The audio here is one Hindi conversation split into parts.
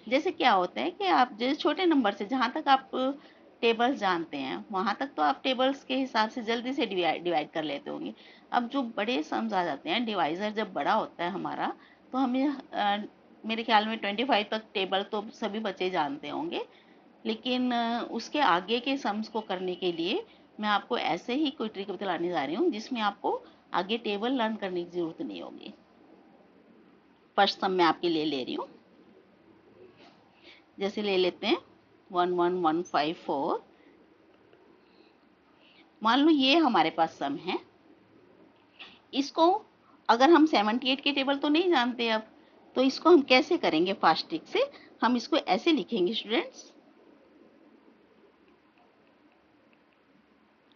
जैसे क्या होता है कि आप जैसे छोटे नंबर से जहाँ तक आप टेबल्स जानते हैं वहाँ तक तो आप टेबल्स के हिसाब से जल्दी से डिवाइड डिवाइड कर लेते होंगे। अब जो बड़े सम्स आ जाते हैं, डिवाइज़र जब बड़ा होता है हमारा, तो हमें मेरे ख्याल में 25 तक टेबल तो सभी बच्चे जानते होंगे। लेकिन उसके आगे के सम्स को करने के लिए मैं आपको ऐसे ही कोई ट्रिक बतलाने जा रही हूँ जिसमें आपको आगे टेबल लर्न करने की ज़रूरत नहीं होगी। फर्स्ट सम मैं आपके लिए ले रही हूँ। जैसे ले लेते हैं 11154। मान लो ये हमारे पास सम है। इसको अगर हम 78 के टेबल तो नहीं जानते अब, तो इसको हम कैसे करेंगे फास्ट ट्रिक से? हम इसको ऐसे लिखेंगे स्टूडेंट्स,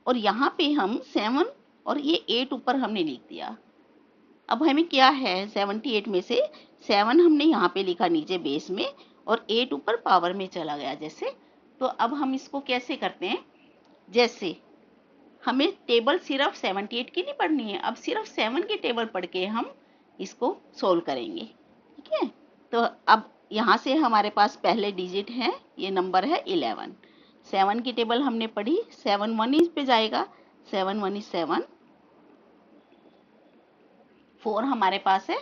और यहाँ पे हम 7 और ये 8 ऊपर हमने लिख दिया। अब हमें क्या है, 78 में से 7 हमने यहाँ पे लिखा नीचे बेस में, और 8 ऊपर पावर में चला गया जैसे। तो अब हम इसको कैसे करते हैं, जैसे हमें टेबल सिर्फ 78 की नहीं पढ़नी है, अब सिर्फ 7 की टेबल पढ़ के हम इसको सोल्व करेंगे। ठीक है, तो अब यहाँ से हमारे पास पहले डिजिट है, ये नंबर है 11। 7 की टेबल हमने पढ़ी, 7 1 इस पे जाएगा, 7 1 इज 7। 4 हमारे पास है।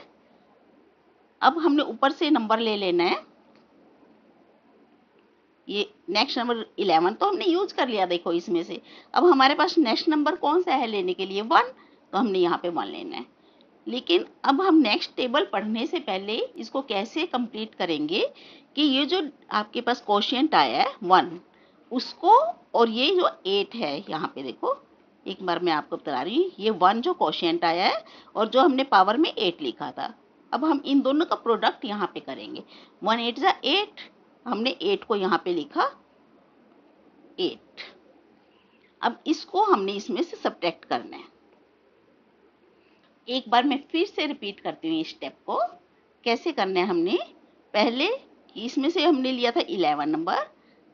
अब हमने ऊपर से नंबर ले लेना है, ये नेक्स्ट नंबर 11 तो हमने यूज कर लिया देखो इसमें से। अब हमारे पास नेक्स्ट नंबर कौन सा है लेने के लिए, 1, तो हमने यहाँ पे 1 लेना है। लेकिन अब हम नेक्स्ट टेबल पढ़ने से पहले इसको कैसे कंप्लीट करेंगे कि ये जो आपके पास क्वोशिएंट आया है 1, उसको, और ये जो 8 है यहाँ पे देखो, एक बार मैं आपको बता रही हूँ, ये 1 जो क्वोशिएंट आया है और जो हमने पावर में 8 लिखा था, अब हम इन दोनों का प्रोडक्ट यहाँ पे करेंगे। 1 8 जा 8, हमने 8 को यहाँ पे लिखा 8। अब इसको हमने इसमें से सब्ट्रैक्ट करना है। एक बार मैं फिर से रिपीट करती हूँ इस स्टेप को, कैसे करना है। हमने पहले इसमें से हमने लिया था 11 नंबर,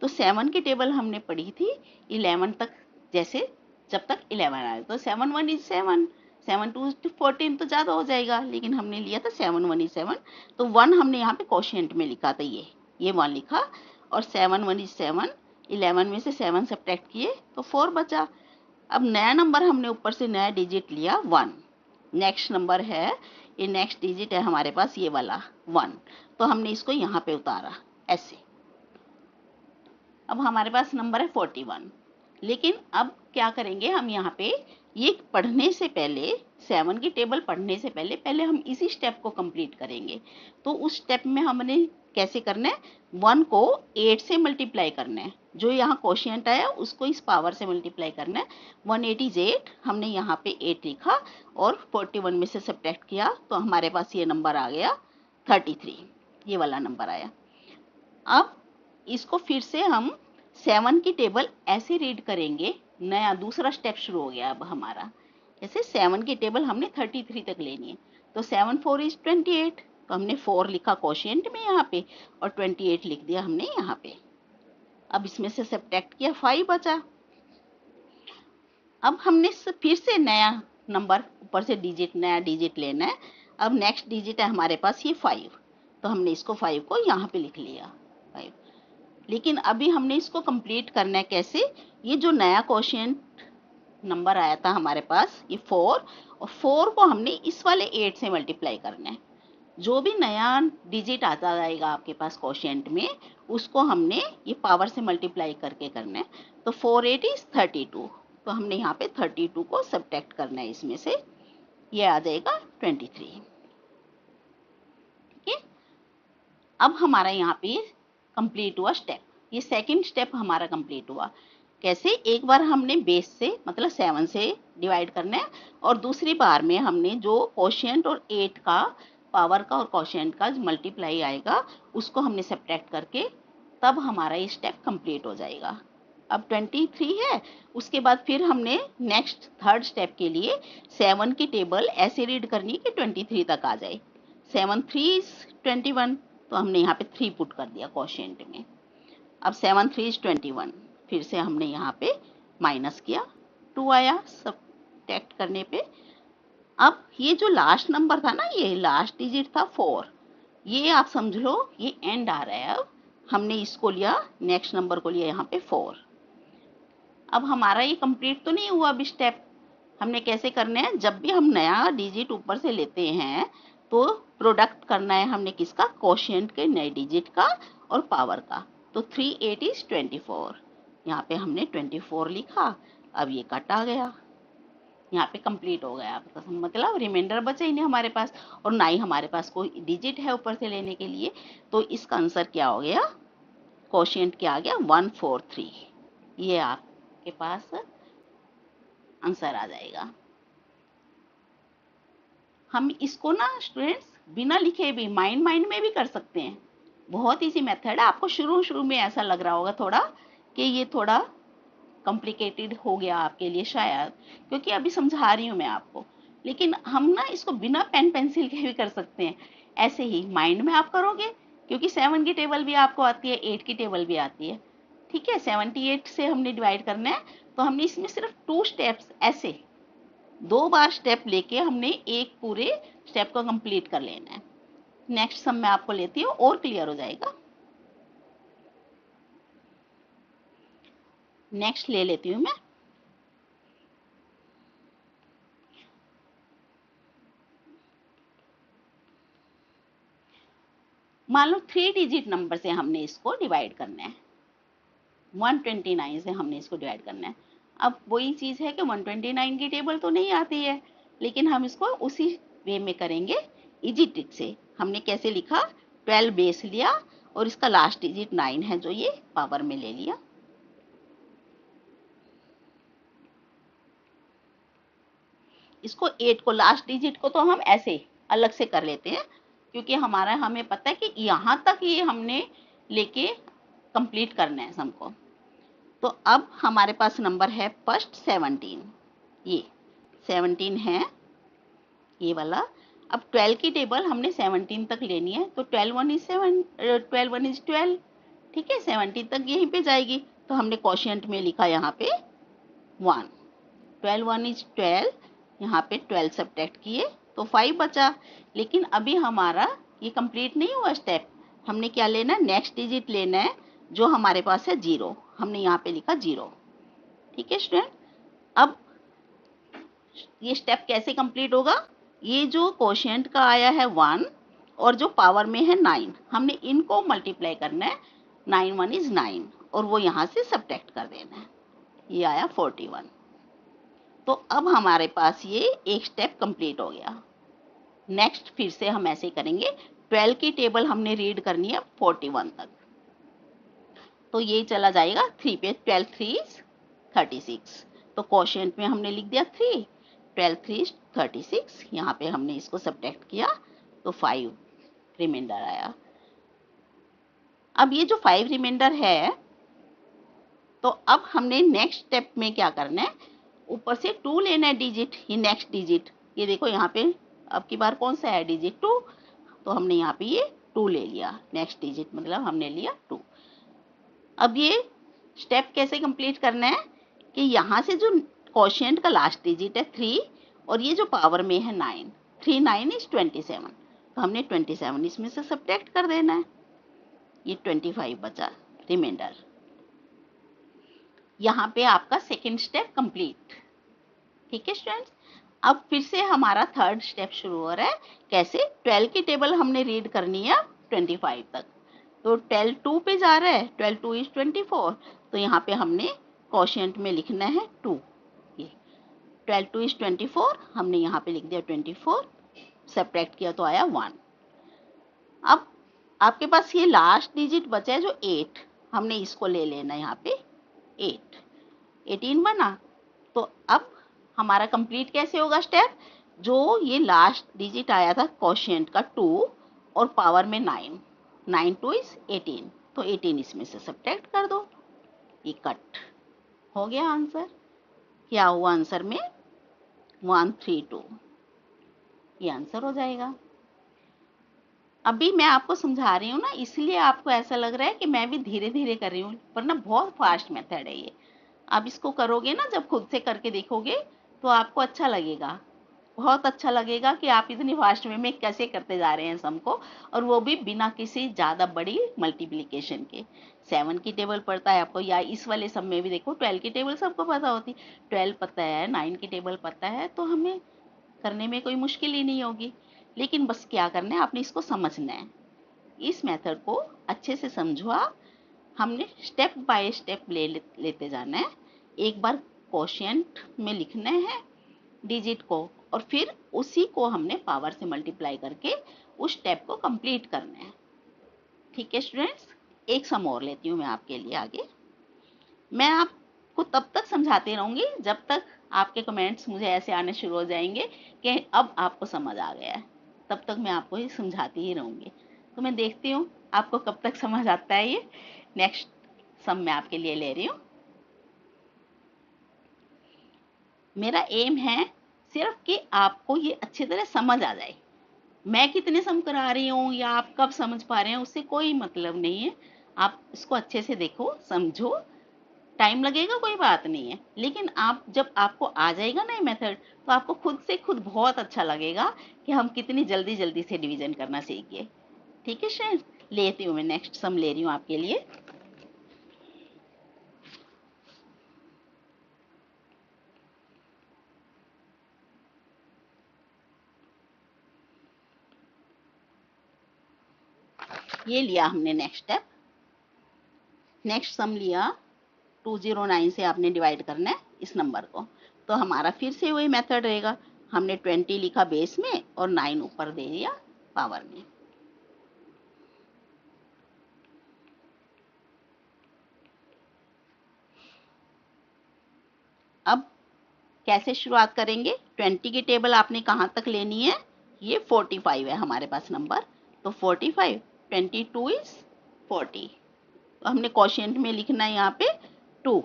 तो 7 की टेबल हमने पढ़ी थी 11 तक, जैसे जब तक 11 आए, तो 7 1 इज 7, 7 2 इज 14 तो ज़्यादा हो जाएगा, लेकिन हमने लिया था 7 1 इज 7। तो 1 हमने यहाँ पे क्वोशिएंट में लिखा था, ये 1 लिखा, और 7 1 इज 7। 11 में से 7 सब्ट्रैक्ट किए तो 4 बचा। अब नया नंबर हमने ऊपर से नया डिजिट लिया 1, नेक्स्ट नंबर है, ये नेक्स्ट डिजिट है हमारे पास ये वाला 1, तो हमने इसको यहाँ पे उतारा ऐसे। अब हमारे पास नंबर है 41। लेकिन अब क्या करेंगे, हम यहाँ पे ये पढ़ने से पहले, 7 की टेबल पढ़ने से पहले पहले हम इसी स्टेप को कंप्लीट करेंगे। तो उस स्टेप में हमने कैसे करना है, 1 को 8 से मल्टीप्लाई करना है, जो यहाँ क्वोशिएंट आया उसको इस पावर से मल्टीप्लाई करना है। 1 8 इज 8, हमने यहाँ पे 8 लिखा और 41 में से सब्ट्रैक्ट किया, तो हमारे पास ये नंबर आ गया 33, ये वाला नंबर आया। अब इसको फिर से हम 7 की टेबल ऐसे रीड करेंगे, नया दूसरा स्टेप शुरू हो गया अब हमारा। जैसे 7 की टेबल हमने 33 तक लेनी है, तो 7 4 इज 28, तो हमने 4 लिखा क्वोशिएंट में यहाँ पे और 28 लिख दिया हमने यहाँ पे। अब इसमें से सब्ट्रैक्ट किया, 5 बचा। अब हमने फिर से नया नंबर ऊपर से डिजिट, नया डिजिट लेना है। अब नेक्स्ट डिजिट है हमारे पास ये 5, तो हमने इसको 5 को यहाँ पे लिख लिया 5। लेकिन अभी हमने इसको कंप्लीट करना है कैसे, ये जो नया क्वोशिएंट नंबर आया था हमारे पास ये 4, और 4 को हमने इस वाले 8 से मल्टीप्लाई करना है। जो भी नया डिजिट आता जाएगा आपके पास क्वोशिएंट में, उसको हमने ये पावर से मल्टीप्लाई करके करना है। तो 4 8 इज 32, तो हमने यहाँ पे 32 को सब्ट्रैक्ट करना है इसमें से, ये आ जाएगा 23। ठीक है, अब हमारा यहाँ पे कंप्लीट हुआ स्टेप, ये सेकंड स्टेप हमारा कंप्लीट हुआ। कैसे, एक बार हमने बेस से मतलब 7 से डिवाइड करना है, और दूसरी बार में हमने जो क्वोशिएंट और 8 का पावर का और क्वोशिएंट का मल्टीप्लाई आएगा उसको हमने सब्ट्रैक्ट करके, तब हमारा ये स्टेप कंप्लीट हो जाएगा। अब 23 है, उसके बाद फिर हमने नेक्स्ट थर्ड स्टेप के लिए 7 की टेबल ऐसे रीड करनी कि 23 तक आ जाए। 7 3 इज 21, तो हमने यहाँ पे 3 पुट कर दिया क्वोशिएंट में। अब 7 3 इज 21, फिर से हमने यहाँ पे माइनस किया, 2 आया सब्ट्रैक्ट करने पे। अब ये जो लास्ट नंबर था ना, ये लास्ट डिजिट था 4, ये आप समझ लो ये एंड आ रहा है। अब हमने इसको लिया, नेक्स्ट नंबर को लिया यहाँ पे 4। अब हमारा ये कंप्लीट तो नहीं हुआ। अब स्टेप हमने कैसे करने हैं, जब भी हम नया डिजिट ऊपर से लेते हैं तो प्रोडक्ट करना है हमने किसका, कोशिएंट के नए डिजिट का और पावर का। तो 3 8 इज 24। यहाँ पे हमने 24 लिखा। अब ये कट आ गया, यहाँ पे कंप्लीट हो गया आपका, मतलब रिमाइंडर बचा ही नहीं हमारे पास, और ना ही हमारे पास कोई डिजिट है ऊपर से लेने के लिए। तो इसका आंसर क्या हो गया, कोशिएंट क्या आ गया, 143। ये आपके पास आंसर आ जाएगा। हम इसको ना स्टूडेंट्स बिना लिखे भी माइंड में भी कर सकते हैं। बहुत इजी मेथड है। आपको शुरू में ऐसा लग रहा होगा थोड़ा कि ये थोड़ा कॉम्प्लिकेटेड हो गया आपके लिए शायद, क्योंकि अभी समझा रही हूँ मैं आपको। लेकिन हम ना इसको बिना पेन पेंसिल के भी कर सकते हैं। ऐसे ही माइंड में आप करोगे, क्योंकि 7 की टेबल भी आपको आती है, 8 की टेबल भी आती है। ठीक है, 78 से हमने डिवाइड करना है, तो हमने इसमें सिर्फ 2 स्टेप्स ऐसे 2 बार स्टेप लेके हमने एक पूरे स्टेप को कंप्लीट कर लेना है। नेक्स्ट सम मैं आपको लेती हूँ और क्लियर हो जाएगा। नेक्स्ट ले लेती हूँ मैं। मान लो 3 डिजिट नंबर से हमने इसको डिवाइड करना है। 129 से हमने इसको डिवाइड करना है। अब वही चीज है कि 129 की टेबल तो नहीं आती है, लेकिन हम इसको उसी वे में करेंगे, इजी ट्रिक से। हमने कैसे लिखा, 12 बेस लिया और इसका लास्ट डिजिट 9 है जो ये पावर में ले लिया। इसको 8 को लास्ट डिजिट को तो हम ऐसे अलग से कर लेते हैं, क्योंकि हमारा हमें पता है कि यहाँ तक ये हमने लेके कंप्लीट करना है सबको। तो अब हमारे पास नंबर है फर्स्ट 17। ये 17 है ये वाला। अब 12 की टेबल हमने 17 तक लेनी है, तो 12 1 इज 7, 12 1 इज 12। ठीक है, 17 तक यहीं पे जाएगी। तो हमने क्वोशिएंट में लिखा यहाँ पे 1। 12 1 इज 12, यहाँ पे 12 सब्ट्रैक्ट किए तो 5 बचा। लेकिन अभी हमारा ये कंप्लीट नहीं हुआ स्टेप। हमने क्या लेना है, नेक्स्ट डिजिट लेना है जो हमारे पास है 0। हमने यहाँ पे लिखा 0। ठीक है स्टूडेंट, अब ये स्टेप कैसे कंप्लीट होगा, ये जो क्वोशिएंट का आया है 1 और जो पावर में है 9, हमने इनको मल्टीप्लाई करना है। 9 1 इज 9 और वो यहाँ से सब्ट्रैक्ट कर देना है। ये आया 41। तो अब हमारे पास ये एक स्टेप कंप्लीट हो गया। नेक्स्ट फिर से हम ऐसे करेंगे। 12 की टेबल हमने रीड करनी है 41 तक, तो ये चला जाएगा 3 पे। 12 3 36, तो क्वोशिएंट में हमने लिख दिया 3। 12 3 36, यहाँ पे हमने इसको सब्ट्रैक्ट किया तो 5 रिमाइंडर आया। अब ये जो 5 रिमाइंडर है, तो अब हमने नेक्स्ट स्टेप में क्या करना है, ऊपर से 2 लेना है डिजिट, ये नेक्स्ट डिजिट। ये देखो यहाँ पे अब की बार कौन सा है डिजिट, 2। तो हमने यहाँ पे ये 2 ले लिया, नेक्स्ट डिजिट मतलब हमने लिया 2। अब ये स्टेप कैसे कंप्लीट करना है कि यहाँ से जो क्वोशिएंट का लास्ट डिजिट है 3 और ये जो पावर में है 9, 3 9 इज 27, तो हमने 27 इसमें से सब्ट्रैक्ट कर देना है। ये 25 बचा रिमाइंडर। यहाँ पे आपका सेकेंड स्टेप कंप्लीट। ठीक है स्टूडेंट्स, अब फिर से हमारा थर्ड स्टेप शुरू हो रहा है। कैसे, 12 की टेबल हमने रीड करनी है 25 तक, तो 12 2 पे जा रहा है, 12 2 इज 24, तो यहाँ पे हमने क्वोशिएंट में लिखना है 2। ये 12 2 इज 24, हमने यहाँ पे लिख दिया 24, सब्ट्रैक्ट किया तो आया 1। अब आपके पास ये लास्ट डिजिट बचा है जो 8, हमने इसको ले लेना यहाँ पे 8। 18 बना। तो अब हमारा कंप्लीट कैसे होगा स्टेप, जो ये लास्ट डिजिट आया था क्वोशिएंट का 2 और पावर में 9, 9 2 इज 18, तो 18 इसमें से सब्ट्रैक्ट कर दो। ये कट हो गया आंसर। क्या हुआ आंसर में, 132, ये आंसर हो जाएगा। अभी मैं आपको समझा रही हूँ ना, इसलिए आपको ऐसा लग रहा है कि मैं भी धीरे धीरे कर रही हूँ, पर ना बहुत फास्ट मेथड है ये। आप इसको करोगे ना, जब खुद से करके देखोगे तो आपको अच्छा लगेगा बहुत अच्छा लगेगा कि आप इतनी फास्ट वे में कैसे करते जा रहे हैं सम को, और वो भी बिना किसी ज़्यादा बड़ी मल्टीप्लिकेशन के। 7 की टेबल पता है आपको, या इस वाले सम में भी देखो 12 की टेबल सबको पता होती, 12 पता है, 9 की टेबल पता है, तो हमें करने में कोई मुश्किल ही नहीं होगी। लेकिन बस क्या करना है, आपने इसको समझना है, इस मेथड को अच्छे से समझो आप। हमने स्टेप बाय स्टेप लेते जाना है। एक बार क्वोशिएंट में लिखना है डिजिट को, और फिर उसी को हमने पावर से मल्टीप्लाई करके उस स्टेप को कंप्लीट करना है। ठीक है स्टूडेंट्स, एक सम और लेती हूँ मैं आपके लिए आगे। मैं आपको तब तक समझाती रहूंगी जब तक आपके कमेंट्स मुझे ऐसे आने शुरू हो जाएंगे कि अब आपको समझ आ गया है, तब तक मैं आपको ही समझाती ही रहूंगी। तो मैं देखती हूँ आपको कब तक समझ आता है ये। नेक्स्ट सम मैं आपके लिए ले रही हूँ। मेरा एम है सिर्फ कि आपको ये अच्छी तरह समझ आ जाए। मैं कितने सम करा रही हूँ या आप कब समझ पा रहे हैं उससे कोई मतलब नहीं है। आप इसको अच्छे से देखो, समझो। टाइम लगेगा कोई बात नहीं है, लेकिन आप जब आपको आ जाएगा ना ये मेथड, तो आपको खुद से खुद बहुत अच्छा लगेगा कि हम कितनी जल्दी जल्दी से डिवीजन करना सीख गए। ठीक है शायद, लेती हूँ मैं नेक्स्ट सम ले रही हूँ आपके लिए। ये लिया हमने नेक्स्ट स्टेप, नेक्स्ट सम लिया 209 से आपने डिवाइड करना है इस नंबर को। तो हमारा फिर से वही मेथड रहेगा, हमने 20 लिखा बेस में और 9 ऊपर दे दिया पावर में। अब कैसे शुरुआत करेंगे, 20 की टेबल आपने कहाँ तक लेनी है, ये 45 है हमारे पास नंबर, तो 45, 22 इज 40, तो हमने क्वोशिएंट में लिखना है यहाँ पे 2,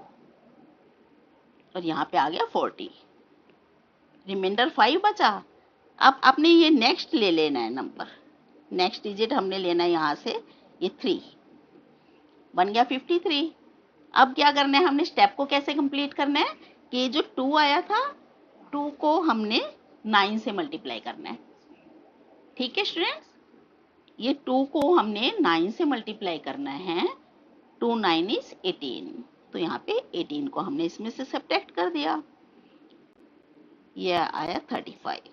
और यहाँ पे आ गया 40, रिमाइंडर 5 बचा। अब आपने ये नेक्स्ट ले लेना है नंबर, नेक्स्ट डिजिट हमने लेना है यहाँ से, ये 3 बन गया 53। अब क्या करना है, हमने स्टेप को कैसे कंप्लीट करना है कि जो 2 आया था, 2 को हमने 9 से मल्टीप्लाई करना है। ठीक है स्टूडेंट्स, ये 2 को हमने 9 से मल्टीप्लाई करना है, 2 9 इज 18, तो यहाँ पे 18 को हमने इसमें से सब्ट्रैक्ट कर दिया, ये आया 35।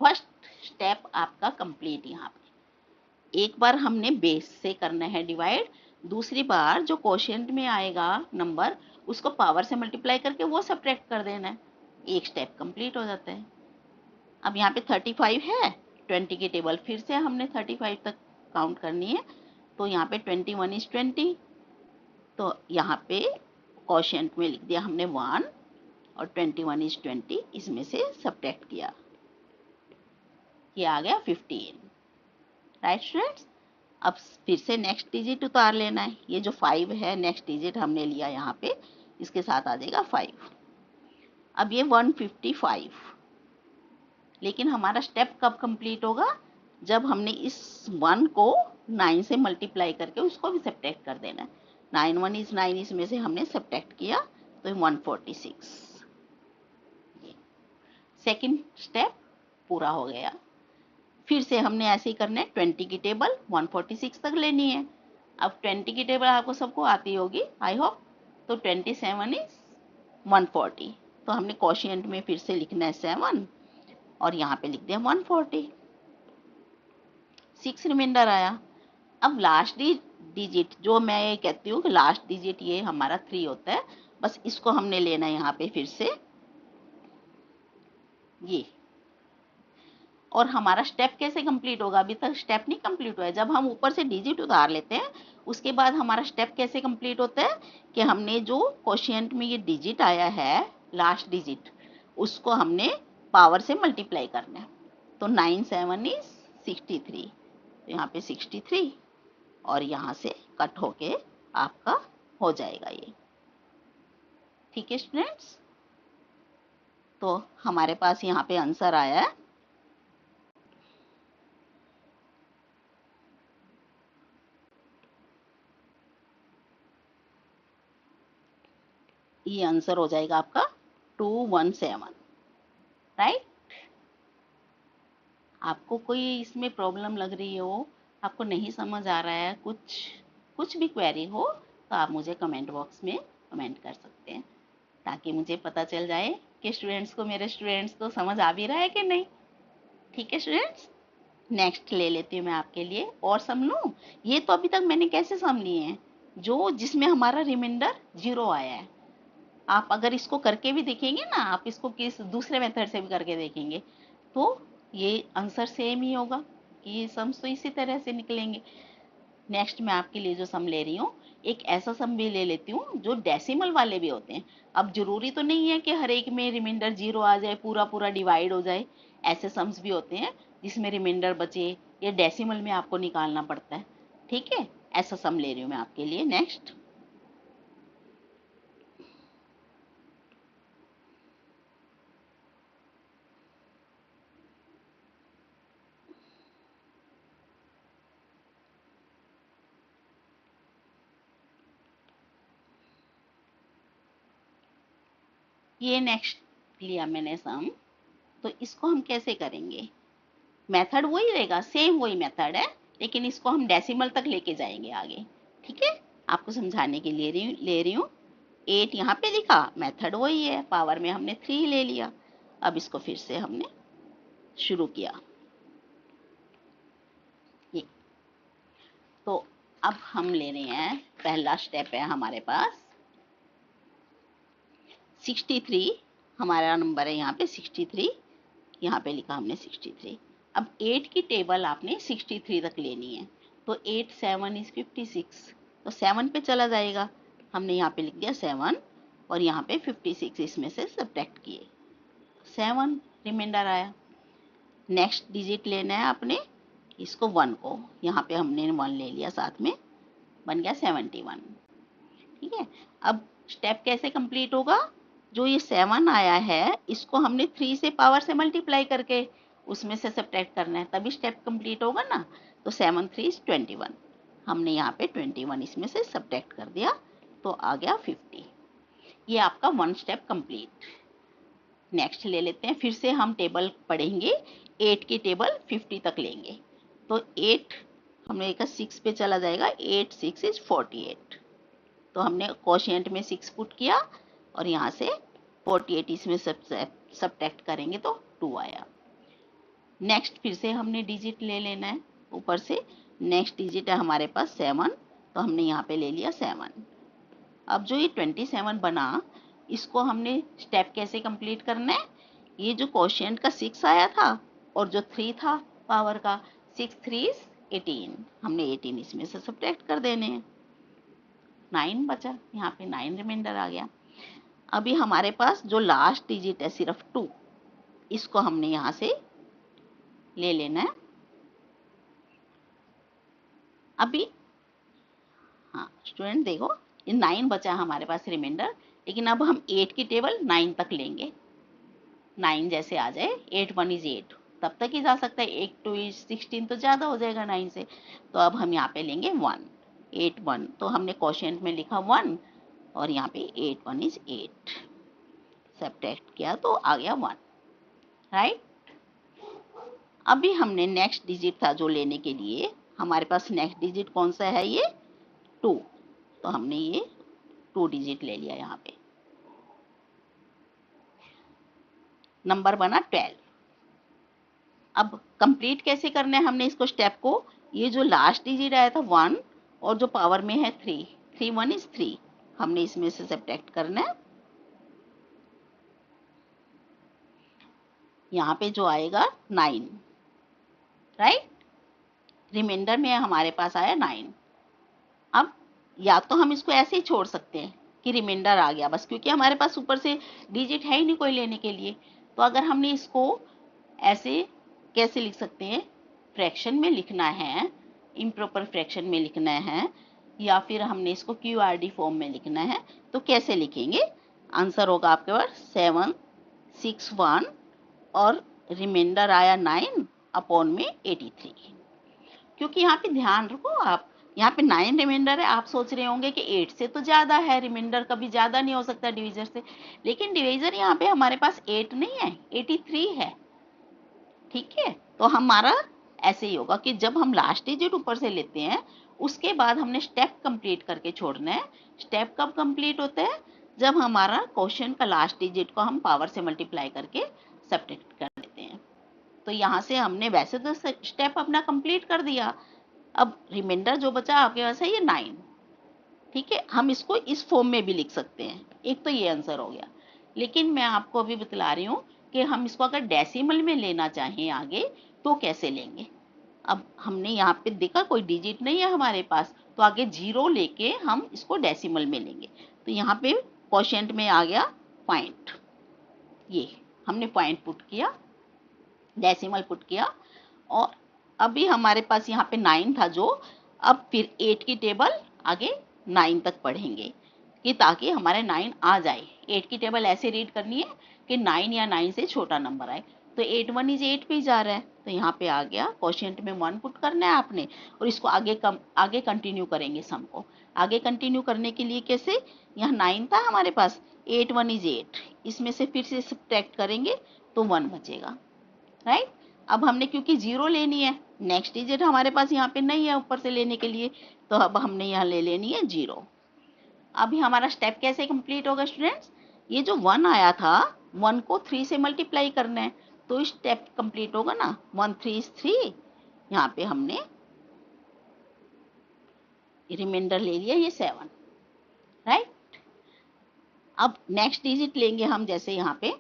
फर्स्ट स्टेप आपका कंप्लीट। यहाँ पे एक बार हमने बेस से करना है डिवाइड, दूसरी बार जो क्वोशिएंट में आएगा नंबर उसको पावर से मल्टीप्लाई करके वो सब्ट्रैक्ट कर देना है, एक स्टेप कंप्लीट हो जाता है। अब यहाँ पे 35 है, 20 की टेबल फिर से हमने 35 तक काउंट करनी है, तो यहाँ पे 21 इज 20, तो यहाँ पे क्वोशिएंट में लिख दिया हमने 1, और 21 इज 20, इसमें से सब्ट्रैक्ट किया, ये आ गया 15। राइट स्टूडेंट्स, अब फिर से नेक्स्ट डिजिट उतार लेना है, ये जो 5 है नेक्स्ट डिजिट हमने लिया यहाँ पे, इसके साथ आ जाएगा 5। अब ये 155, लेकिन हमारा स्टेप कब कंप्लीट होगा, जब हमने इस 1 को 9 से मल्टीप्लाई करके उसको भी सब्ट्रैक्ट कर देना है। 9 1 इज 9, इसमें से हमने सब्ट्रैक्ट किया तो 146, सेकेंड स्टेप पूरा हो गया। फिर से हमने ऐसे ही करना है, 20 की टेबल 146 तक लेनी है। अब 20 की टेबल आपको सबको आती होगी आई होप, तो 27 इज 140, तो हमने क्वोशिएंट में फिर से लिखना है 7, और यहाँ पे लिख दिया 140, 6 रिमाइंडर आया। अब लास्ट डिजिट जो मैं ये कहती हूँ कि लास्ट डिजिट ये हमारा 3 होता है, बस इसको हमने लेना है यहाँ पे फिर से ये। और हमारा स्टेप कैसे कंप्लीट होगा, अभी तक स्टेप नहीं कंप्लीट हुआ है। जब हम ऊपर से डिजिट उतार लेते हैं उसके बाद हमारा स्टेप कैसे कंप्लीट होता है कि हमने जो क्वोशिएंट में ये डिजिट आया है लास्ट डिजिट, उसको हमने पावर से मल्टीप्लाई करना है, तो 9 7 इज 63, तो यहाँ पे 63, और यहाँ से कट होके आपका हो जाएगा ये। ठीक है स्टूडेंट्स, तो हमारे पास यहाँ पे आंसर आया है ये आंसर हो जाएगा आपका 217। राइट। आपको कोई इसमें प्रॉब्लम लग रही हो, आपको नहीं समझ आ रहा है, कुछ भी क्वेरी हो तो आप मुझे कमेंट बॉक्स में कमेंट कर सकते हैं, ताकि मुझे पता चल जाए कि मेरे स्टूडेंट्स को समझ आ भी रहा है कि नहीं। ठीक है स्टूडेंट्स, नेक्स्ट ले लेती हूँ मैं आपके लिए और सम लूँ। ये तो अभी तक मैंने कैसे सम लिए हैं, जो जिसमें हमारा रिमाइंडर 0 आया है। आप अगर इसको करके भी देखेंगे ना, आप इसको किस दूसरे मेथड से भी करके देखेंगे तो ये आंसर सेम ही होगा, कि ये सम्स तो इसी तरह से निकलेंगे। नेक्स्ट मैं आपके लिए जो सम ले रही हूँ, एक ऐसा सम भी ले लेती हूँ जो डेसिमल वाले भी होते हैं। अब जरूरी तो नहीं है कि हर एक में रिमाइंडर 0 आ जाए, पूरा पूरा डिवाइड हो जाए। ऐसे सम्स भी होते हैं जिसमें रिमाइंडर बचे या डेसिमल में आपको निकालना पड़ता है। ठीक है, ऐसा सम ले रही हूँ मैं आपके लिए। नेक्स्ट, ये नेक्स्ट लिया मैंने सम, तो इसको हम कैसे करेंगे। मेथड वही रहेगा, सेम वही मेथड है, लेकिन इसको हम डेसिमल तक लेके जाएंगे आगे। ठीक है, आपको समझाने के लिए ले रही हूँ। 8 यहाँ पे लिखा, मेथड वही है, पावर में हमने 3 ले लिया। अब इसको फिर से हमने शुरू किया ये। तो अब हम ले रहे हैं, पहला स्टेप है हमारे पास 63, हमारा नंबर है यहाँ पे 63, यहाँ पे लिखा हमने 63। अब 8 की टेबल आपने 63 तक लेनी है, तो 8 7 इज 56, तो 7 पे चला जाएगा। हमने यहाँ पे लिख दिया 7 और यहाँ पे 56 इसमें से सब्ट्रैक्ट किए, 7 रिमाइंडर आया। नेक्स्ट डिजिट लेना है आपने, इसको 1 को, यहाँ पे हमने 1 ले लिया साथ में, बन गया 71। ठीक है, अब स्टेप कैसे कंप्लीट होगा, जो ये 7 आया है इसको हमने 3 से पावर से मल्टीप्लाई करके उसमें से सब्ट्रैक्ट करना है, तभी स्टेप कंप्लीट होगा ना। तो 7 3 इज 21, हमने यहाँ पे 21 इसमें से सब्ट्रैक्ट कर दिया, तो आ गया 50। ये आपका 1 स्टेप कंप्लीट। नेक्स्ट ले लेते हैं, फिर से हम टेबल पढ़ेंगे, 8 की टेबल 50 तक लेंगे। तो 8 हमने कहा 6 पे चला जाएगा, 8 6 इज 48, तो हमने कोशिएंट में 6 पुट किया और यहाँ से 48 इसमें सब्ट्रैक्ट करेंगे तो 2 आया। नेक्स्ट फिर से हमने डिजिट ले लेना है ऊपर से, नेक्स्ट डिजिट है हमारे पास 7, तो हमने यहाँ पे ले लिया 7। अब जो ये 27 बना, इसको हमने स्टेप कैसे कंप्लीट करना है, ये जो कोशिएंट का 6 आया था और जो 3 था पावर का, 6 3 इज 18, हमने 18 इसमें से सब्ट्रैक्ट कर देने हैं, 9 बचा, यहाँ पे 9 रिमाइंडर आ गया। अभी हमारे पास जो लास्ट डिजिट है सिर्फ 2, इसको हमने यहाँ से ले लेना है। अभी हाँ स्टूडेंट देखो, ये 9 बचा हमारे पास रिमाइंडर, लेकिन अब हम 8 की टेबल 9 तक लेंगे। 9 जैसे आ जाए, 8 1 इज 8, तब तक ही जा सकता है, 8 2 इज 16 तो ज़्यादा हो जाएगा 9 से, तो अब हम यहाँ पे लेंगे 1, 8 1, तो हमने कोशिएंट में लिखा 1 और यहाँ पे 8 1 इज 8, सब्ट्रैक्ट किया तो आ गया 1, राइट। अभी हमने नेक्स्ट डिजिट था जो लेने के लिए, हमारे पास नेक्स्ट डिजिट कौन सा है, ये 2, तो हमने ये 2 डिजिट ले लिया, यहाँ पे नंबर बना 12। अब कंप्लीट कैसे करना है हमने इसको स्टेप को, ये जो लास्ट डिजिट आया था 1 और जो पावर में है 3, 3 1 इज 3, हमने इसमें से सब्ट्रैक्ट करना है। यहाँ पे जो आएगा 9, राइट, रिमाइंडर में हमारे पास आया 9। अब या तो हम इसको ऐसे ही छोड़ सकते हैं कि रिमाइंडर आ गया बस, क्योंकि हमारे पास ऊपर से डिजिट है ही नहीं कोई लेने के लिए। तो अगर हमने इसको ऐसे कैसे लिख सकते हैं, फ्रैक्शन में लिखना है, इम्प्रॉपर फ्रैक्शन में लिखना है, या फिर हमने इसको क्यूआरडी फॉर्म में लिखना है, तो कैसे लिखेंगे। आंसर होगा आपके पास 7 6 1 और रिमाइंडर आया 9 अपॉन में 83। क्योंकि यहाँ पे ध्यान रखो आप, यहाँ पे 9 रिमाइंडर है। आप सोच रहे होंगे कि 8 से तो ज़्यादा है, रिमाइंडर कभी ज़्यादा नहीं हो सकता डिवीजर से, लेकिन डिवीजर यहाँ पे हमारे पास 8 नहीं है, 83 है। ठीक है, तो हमारा ऐसे ही होगा कि जब हम लास्ट डिजिट ऊपर से लेते हैं उसके बाद हमने स्टेप कंप्लीट करके छोड़ना है। स्टेप कब कंप्लीट होता है? जब हमारा क्वेश्चन का लास्ट डिजिट को हम पावर से मल्टीप्लाई करके सब्ट्रैक्ट कर देते हैं। तो यहाँ से हमने वैसे तो स्टेप अपना कंप्लीट कर दिया, अब रिमाइंडर जो बचा आपके पास है ये 9। ठीक है, हम इसको इस फॉर्म में भी लिख सकते हैं। एक तो ये आंसर हो गया, लेकिन मैं आपको अभी बतला रही हूँ कि हम इसको अगर डेसिमल में लेना चाहें आगे तो कैसे लेंगे। अब हमने यहाँ पे देखा कोई डिजिट नहीं है हमारे पास, तो आगे 0 लेके हम इसको डेसिमल में लेंगे। तो यहाँ पे क्वोशिएंट में आ गया पॉइंट, ये हमने पॉइंट पुट किया, डेसिमल पुट किया, और अभी हमारे पास यहाँ पे 9 था जो, अब फिर 8 की टेबल आगे 9 तक पढ़ेंगे कि ताकि हमारे 9 आ जाए। 8 की टेबल ऐसे रीड करनी है कि 9 या 9 से छोटा नंबर आए। तो 8 1 इज 8 पे जा रहा है, तो यहाँ पे आ गया, क्वोशिएंट में 1 पुट करना है आपने, और इसको आगे कंटिन्यू करेंगे सम को। आगे कंटिन्यू करने के लिए कैसे, यहाँ 9 था हमारे पास, 8 1 इज 8, इसमें से फिर से सब्ट्रैक्ट करेंगे तो 1 बचेगा, राइट। अब हमने क्योंकि 0 लेनी है, नेक्स्ट डिजिट हमारे पास यहाँ पे नहीं है ऊपर से लेने के लिए, तो अब हमने यहाँ ले लेनी है 0। अभी हमारा स्टेप कैसे कंप्लीट होगा स्टूडेंट्स, ये जो 1 आया था 1 को 3 से मल्टीप्लाई करना है, तो स्टेप कंप्लीट होगा ना, 1 3 इज 3, यहाँ पे हमने रिमाइंडर ले लिया ये 7, राइट। अब नेक्स्ट डिजिट लेंगे हम, जैसे यहाँ पे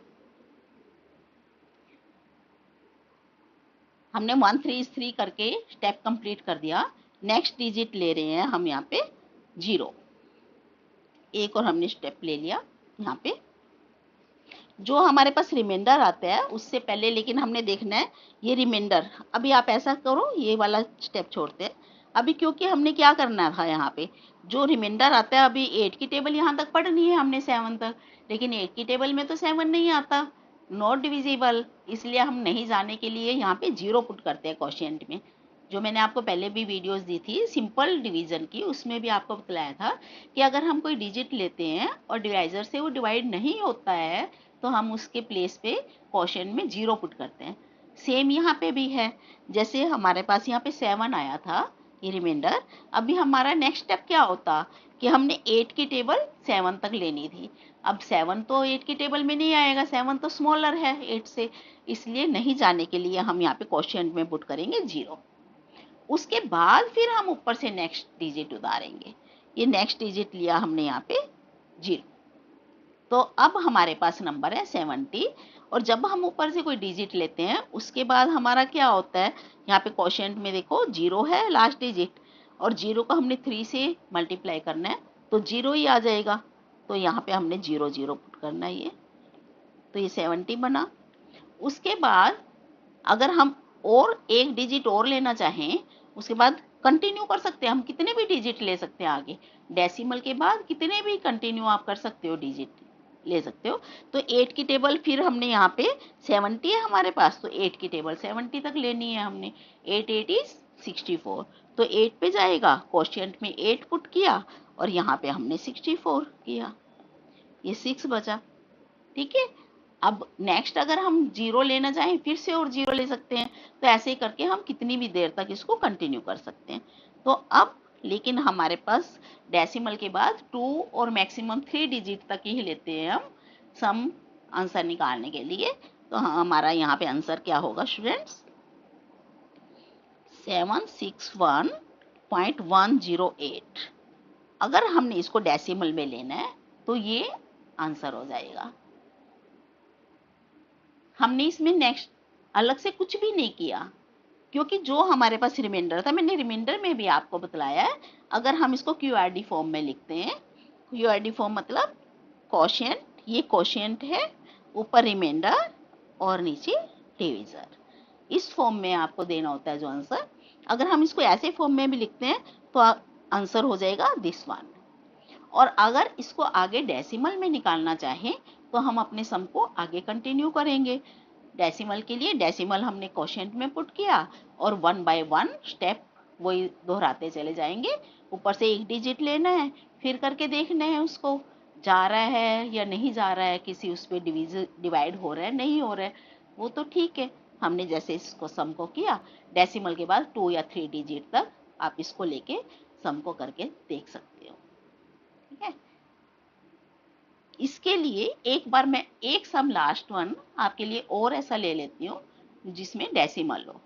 हमने 1 3 इज 3 करके स्टेप कंप्लीट कर दिया। नेक्स्ट डिजिट ले रहे हैं हम यहाँ पे 0, एक और हमने स्टेप ले लिया यहाँ पे। जो हमारे पास रिमाइंडर आता है उससे पहले लेकिन हमने देखना है ये रिमाइंडर। अभी आप ऐसा करो, ये वाला स्टेप छोड़ते हैं अभी, क्योंकि हमने क्या करना था, यहाँ पे जो रिमाइंडर आता है, अभी 8 की टेबल यहाँ तक पढ़नी है हमने 7 तक, लेकिन 8 की टेबल में तो 7 नहीं आता, नॉट डिविजिबल, इसलिए हम नहीं जाने के लिए यहाँ पे 0 पुट करते हैं क्वोशिएंट में। जो मैंने आपको पहले भी वीडियोस दी थी सिंपल डिवीजन की, उसमें भी आपको बतलाया था कि अगर हम कोई डिजिट लेते हैं और डिवाइजर से वो डिवाइड नहीं होता है तो हम उसके प्लेस पे क्वोशिएंट में 0 पुट करते हैं। सेम यहाँ पे भी है, जैसे हमारे पास यहाँ पे 7 आया था ये रिमाइंडर। अभी हमारा नेक्स्ट स्टेप क्या होता कि हमने 8 की टेबल 7 तक लेनी थी। अब 7 तो 8 की टेबल में नहीं आएगा, 7 तो स्मॉलर है 8 से, इसलिए नहीं जाने के लिए हम यहाँ पे क्वोशिएंट में पुट करेंगे 0। उसके बाद फिर हम ऊपर से नेक्स्ट डिजिट उतारेंगे। ये नेक्स्ट डिजिट लिया हमने यहाँ पे 0, तो अब हमारे पास नंबर है 70। और जब हम ऊपर से कोई डिजिट लेते हैं उसके बाद हमारा क्या होता है, यहाँ पे क्वोशिएंट में देखो 0 है लास्ट डिजिट, और 0 को हमने 3 से मल्टीप्लाई करना है तो 0 ही आ जाएगा, तो यहाँ पे हमने 0 0 पुट करना है ये, तो ये 70 बना। उसके बाद अगर हम और एक डिजिट और लेना चाहें उसके बाद कंटिन्यू कर सकते हैं, हम कितने भी डिजिट ले सकते हैं आगे, डेसिमल के बाद कितने भी कंटिन्यू आप कर सकते हो, डिजिट ले सकते हो। तो 8 की टेबल फिर हमने यहाँ पे 70 है हमारे पास, तो 8 की टेबल 70 तक लेनी है हमने, 8 8 इज 64, तो 8 पे जाएगा, क्वोशिएंट में 8 पुट किया और यहाँ पे हमने 64 किया, ये 6 बचा। ठीक है, अब नेक्स्ट अगर हम 0 लेना चाहें फिर से और 0 ले सकते हैं, तो ऐसे ही करके हम कितनी भी देर तक इसको कंटिन्यू कर सकते हैं। तो अब लेकिन हमारे पास डेसिमल के बाद 2 और मैक्सिमम 3 डिजिट तक ही लेते हैं हम सम आंसर निकालने के लिए। तो हमारा यहाँ पे आंसर क्या होगा स्टूडेंट्स, 761.108। अगर हमने इसको डेसिमल में लेना है तो ये आंसर हो जाएगा। हमने इसमें नेक्स्ट अलग से कुछ भी नहीं किया, क्योंकि जो हमारे पास रिमाइंडर था, मैंने रिमाइंडर में भी आपको बतलाया है, अगर हम इसको क्यूआरडी फॉर्म में लिखते हैं, क्यूआरडी फॉर्म मतलब क्वोशिएंट, ये क्वोशिएंट है, ऊपर रिमाइंडर और नीचे डिवीजर, इस फॉर्म में आपको देना होता है जो आंसर। अगर हम इसको ऐसे फॉर्म में भी लिखते हैं तो आंसर हो जाएगा दिस वन। और अगर इसको आगे डेसिमल में निकालना चाहें तो हम अपने सम को आगे कंटिन्यू करेंगे। डेसिमल के लिए डेसिमल हमने क्वोशिएंट में पुट किया और 1 बाय 1 स्टेप वही दोहराते चले जाएंगे। ऊपर से एक डिजिट लेना है, फिर करके देखना है उसको जा रहा है या नहीं जा रहा है, किसी उस पर डिवाइड हो रहा है नहीं हो रहा है, वो तो ठीक है। हमने जैसे इसको सम को किया, डेसिमल के बाद 2 या 3 डिजिट तक आप इसको लेके सम को करके देख सकते हो। ठीक है, इसके लिए एक बार मैं एक सम लास्ट वन आपके लिए और ऐसा ले लेती हूँ जिसमें डेसिमल हो।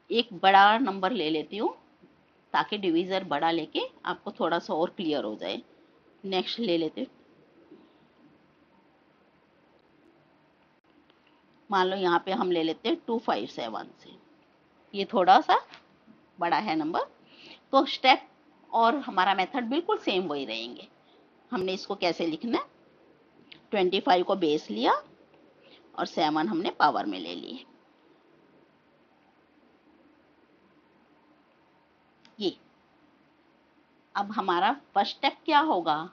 एक बड़ा नंबर ले लेती हूँ ताकि डिवीजर बड़ा लेके आपको थोड़ा सा और क्लियर हो जाए। नेक्स्ट ले लेते हैं, मान लो यहाँ पे हम ले लेते हैं 257 से, ये थोड़ा सा बड़ा है नंबर। तो स्टेप और हमारा मेथड बिल्कुल सेम वही रहेंगे। हमने इसको कैसे लिखना है, 25 को बेस लिया और 7 हमने पावर में ले लिए। ये अब हमारा फर्स्ट स्टेप क्या होगा,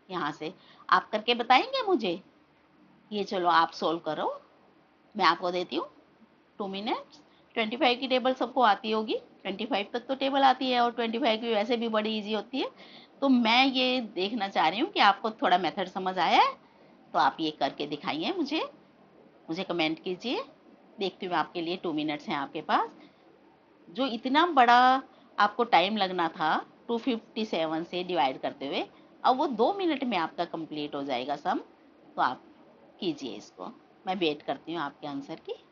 यहाँ से आप करके बताएंगे मुझे। ये चलो आप सोल्व करो, मैं आपको देती हूँ 2 मिनट्स। 25 की टेबल सबको आती होगी, 25 तक तो टेबल आती है और 25 की वैसे भी बड़ी इजी होती है। तो मैं ये देखना चाह रही हूँ कि आपको थोड़ा मेथड समझ आया है, तो आप ये करके दिखाइए मुझे, मुझे कमेंट कीजिए। देखती हूँ, आपके लिए 2 मिनट्स हैं आपके पास। जो इतना बड़ा आपको टाइम लगना था 257 से डिवाइड करते हुए, अब वो 2 मिनट में आपका कंप्लीट हो जाएगा सम। तो आप कीजिए इसको, मैं वेट करती हूँ आपके आंसर की।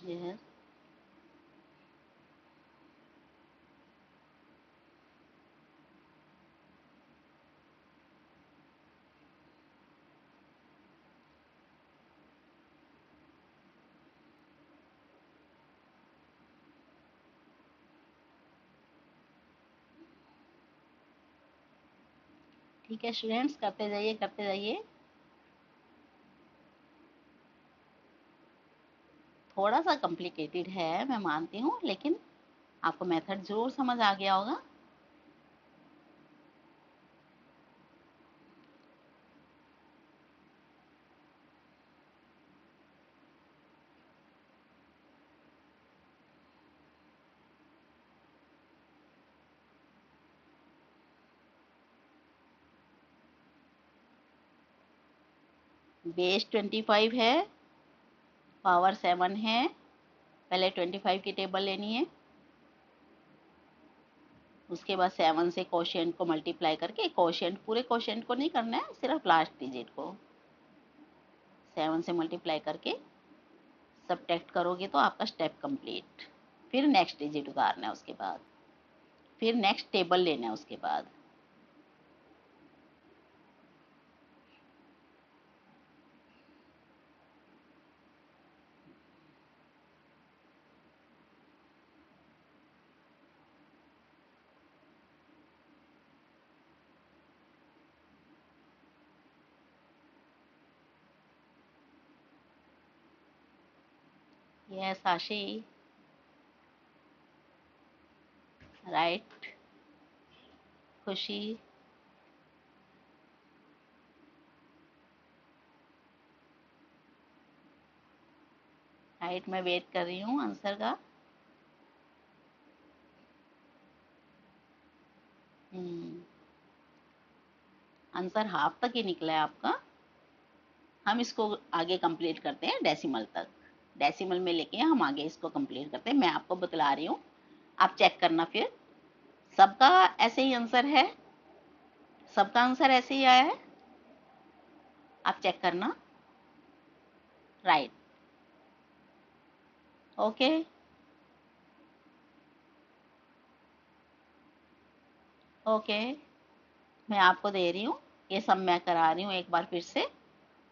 यस, ठीक है स्टूडेंट्स, करते जाइए करते जाइए। थोड़ा सा कॉम्प्लिकेटेड है मैं मानती हूँ, लेकिन आपको मेथड जरूर समझ आ गया होगा। बेस 25 है, पावर 7 है। पहले 25 की टेबल लेनी है, उसके बाद 7 से कोशेंट को मल्टीप्लाई करके, कोशेंट पूरे कोशेंट को नहीं करना है, सिर्फ लास्ट डिजिट को 7 से मल्टीप्लाई करके सब्ट्रैक्ट करोगे तो आपका स्टेप कंप्लीट। फिर नेक्स्ट डिजिट उतारना है, उसके बाद फिर नेक्स्ट टेबल लेना है उसके बाद। यस आशी, राइट। खुशी, राइट। मैं वेट कर रही हूँ आंसर का। आंसर हाफ तक ही निकला है आपका। हम इसको आगे कंप्लीट करते हैं डेसिमल तक, डेसिमल में लेके हम आगे इसको कंप्लीट करते हैं। मैं आपको बतला रही हूँ, आप चेक करना फिर। सबका ऐसे ही आंसर है, सबका आंसर ऐसे ही आया है, आप चेक करना। Right, okay, okay. मैं आपको दे रही हूँ, ये सब मैं करा रही हूँ एक बार फिर से,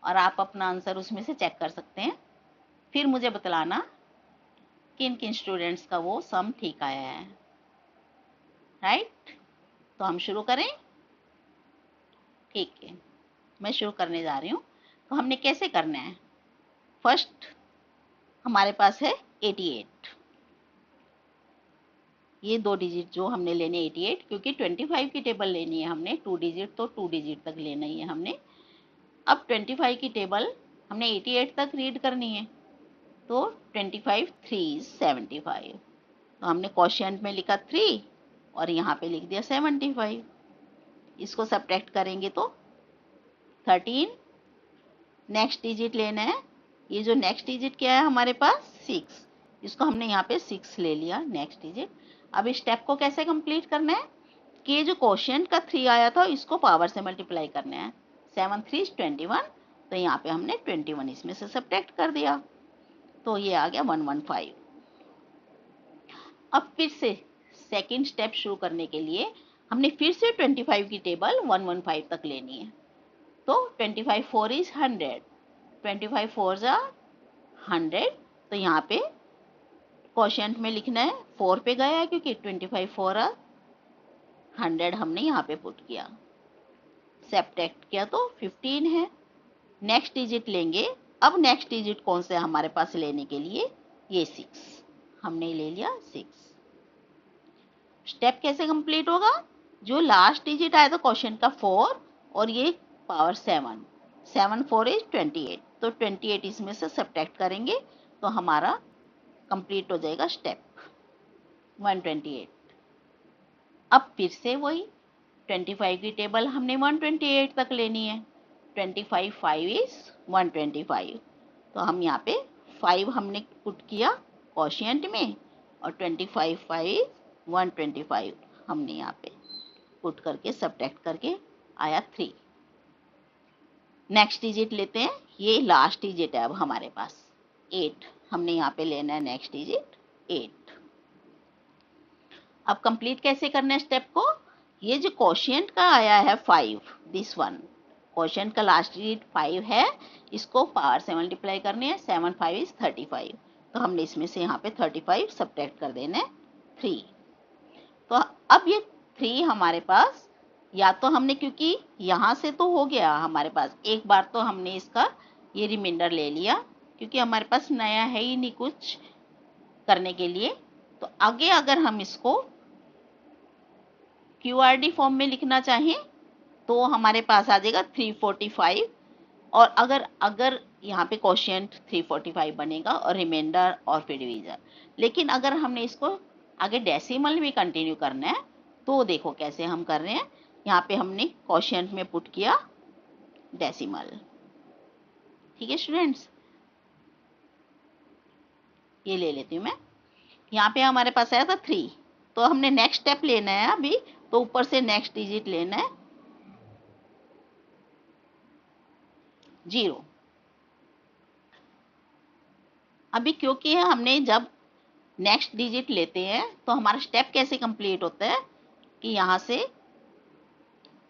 और आप अपना आंसर उसमें से चेक कर सकते हैं। फिर मुझे बतलाना किन किन स्टूडेंट्स का वो सम ठीक आया है, राइट। तो हम शुरू करें, ठीक है, मैं शुरू करने जा रही हूँ। तो हमने कैसे करना है, फर्स्ट हमारे पास है 88, ये 2 डिजिट जो हमने लेने 88, क्योंकि 25 की टेबल लेनी है हमने, 2 डिजिट तो 2 डिजिट तक लेना ही है हमने। अब 25 की टेबल हमने 88 तक रीड करनी है, तो 25 3 75, तो हमने क्वोशिएंट में लिखा 3 और यहाँ पे लिख दिया 75। इसको सब्ट्रैक्ट करेंगे तो 13, नेक्स्ट डिजिट लेना है, ये जो नेक्स्ट डिजिट क्या है हमारे पास 6, इसको हमने यहाँ पे 6 ले लिया नेक्स्ट डिजिट। अब इस स्टेप को कैसे कंप्लीट करना है कि ये जो क्वोशिएंट का 3 आया था इसको पावर से मल्टीप्लाई करना है, 7 3 21, तो यहाँ पे हमने 21 इसमें से सब्ट्रैक्ट कर दिया, तो ये आ गया 115। अब फिर से सेकंड स्टेप शुरू करने के लिए हमने फिर से 25 की टेबल 115 तक लेनी है, तो 25 4 इज 100, 25 4 जा 100, तो यहाँ पे क्वोशिएंट में लिखना है 4 पे गया है क्योंकि 25 4 100 हमने यहाँ पे पुट किया, सब्ट्रैक्ट किया तो 15 है। नेक्स्ट डिजिट लेंगे, अब नेक्स्ट डिजिट कौन सा हमारे पास लेने के लिए, ये 6 हमने ले लिया 6। स्टेप कैसे कंप्लीट होगा, जो लास्ट डिजिट आया था क्वोशिएंट का 4 और ये पावर 7, 7 4 इज 28, तो 28 इसमें से सब्ट्रैक्ट करेंगे तो हमारा कंप्लीट हो जाएगा स्टेप 128। अब फिर से वही 25 की टेबल हमने 128 तक लेनी है, 25 5 इज 125, तो हम यहाँ पे 5 हमने पुट किया क्वोशिएंट में और 25 5 125 हमने यहाँ पे पुट करके सब्ट्रैक्ट करके आया 3। नेक्स्ट डिजिट लेते हैं, ये लास्ट डिजिट है अब हमारे पास 8, हमने यहाँ पे लेना है नेक्स्ट डिजिट 8। अब कंप्लीट कैसे करना है स्टेप को, ये जो क्वोशिएंट का आया है 5, दिस वन क्वोशिएंट का लास्ट डिजिट 5 है, इसको पावर से मल्टीप्लाई करने हैं, 7 5 इज 35, तो हमने इसमें से यहाँ पे 35 सब्ट्रैक्ट कर देना है 3। तो अब ये 3 हमारे पास, या तो हमने क्योंकि यहाँ से तो हो गया हमारे पास एक बार, तो हमने इसका ये रिमाइंडर ले लिया क्योंकि हमारे पास नया है ही नहीं कुछ करने के लिए। तो आगे अगर हम इसको QRD फॉर्म में लिखना चाहें तो हमारे पास आ जाएगा 345, और अगर यहाँ पे क्वोशिएंट 345 बनेगा और रिमाइंडर और फिर डिवीजन। लेकिन अगर हमने इसको आगे डेसिमल में कंटिन्यू करना है तो देखो कैसे हम कर रहे हैं, यहाँ पे हमने क्वोशिएंट में पुट किया डेसिमल, ठीक है स्टूडेंट्स। ये ले लेती हूँ मैं, यहाँ पे हमारे पास आया था 3, तो हमने नेक्स्ट स्टेप लेना है अभी, तो ऊपर से नेक्स्ट डिजिट लेना है 0। अभी क्योंकि हमने जब नेक्स्ट डिजिट लेते हैं तो हमारा स्टेप कैसे कंप्लीट होता है कि यहाँ से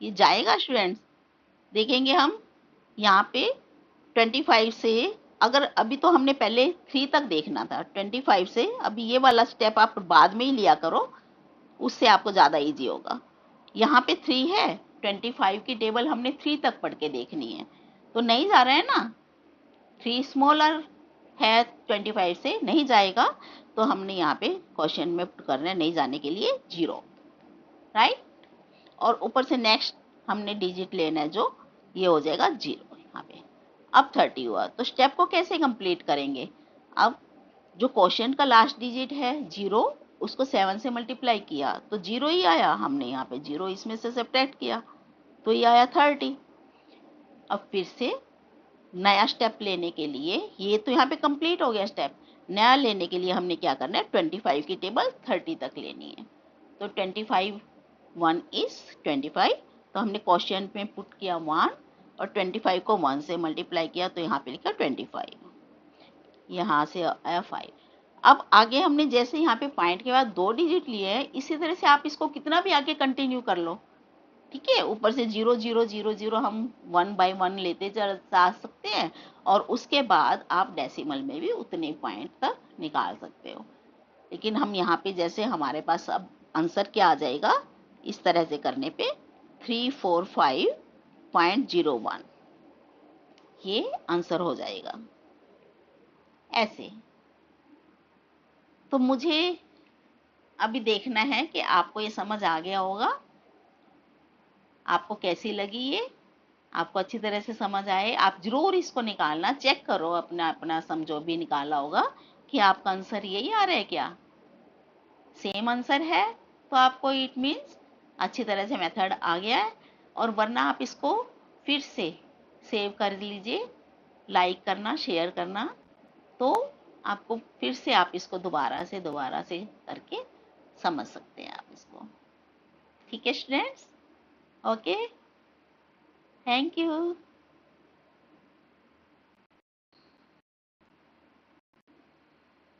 ये जाएगा स्टूडेंट्स, देखेंगे हम यहाँ पे 25 से, अगर अभी तो हमने पहले 3 तक देखना था, 25 से अभी ये वाला स्टेप आप बाद में ही लिया करो, उससे आपको ज़्यादा इजी होगा। यहाँ पे 3 है, 25 की टेबल हमने 3 तक पढ़ के देखनी है, तो नहीं जा रहा है ना, 3 स्मॉलर है 25 से, नहीं जाएगा, तो हमने यहाँ पे क्वेश्चन में पुट करना है नहीं जाने के लिए 0, राइट। और ऊपर से नेक्स्ट हमने डिजिट लेना है जो ये हो जाएगा 0 यहाँ पे। अब 30 हुआ, तो स्टेप को कैसे कंप्लीट करेंगे, अब जो क्वेश्चन का लास्ट डिजिट है 0, उसको 7 से मल्टीप्लाई किया तो 0 ही आया, हमने यहाँ पे 0 इसमें से सब्ट्रैक्ट किया तो ये आया 30। अब फिर से नया स्टेप लेने के लिए, ये तो यहाँ पे कंप्लीट हो गया स्टेप, नया लेने के लिए हमने क्या करना है, 25 की टेबल 30 तक लेनी है, तो 25 1 इज 25, तो हमने क्वोशिएंट में पुट किया 1 और 25 को 1 से मल्टीप्लाई किया तो यहाँ पे लिखा 25, यहाँ से आया 5। अब आगे हमने जैसे यहाँ पे पॉइंट के बाद 2 डिजिट लिए हैं, इसी तरह से आप इसको कितना भी आगे कंटिन्यू कर लो, ठीक है। ऊपर से 0 0 0 0 हम 1 बाय 1 लेते जा सकते हैं, और उसके बाद आप डेसिमल में भी उतने पॉइंट तक निकाल सकते हो। लेकिन हम यहाँ पे जैसे हमारे पास अब आंसर क्या आ जाएगा, इस तरह से करने पे 345.01 ये आंसर हो जाएगा ऐसे। तो मुझे अभी देखना है कि आपको ये समझ आ गया होगा, आपको कैसी लगी ये, आपको अच्छी तरह से समझ आए। आप जरूर इसको निकालना, चेक करो अपना अपना समझो भी निकाला होगा कि आपका आंसर यही आ रहा है क्या, सेम आंसर है, तो आपको इट मीन्स अच्छी तरह से मेथड आ गया है। और वरना आप इसको फिर से सेव कर लीजिए, लाइक करना, शेयर करना, तो आपको फिर से आप इसको दोबारा से करके समझ सकते हैं आप इसको। ठीक है स्टूडेंट्स, ओके, थैंक यू।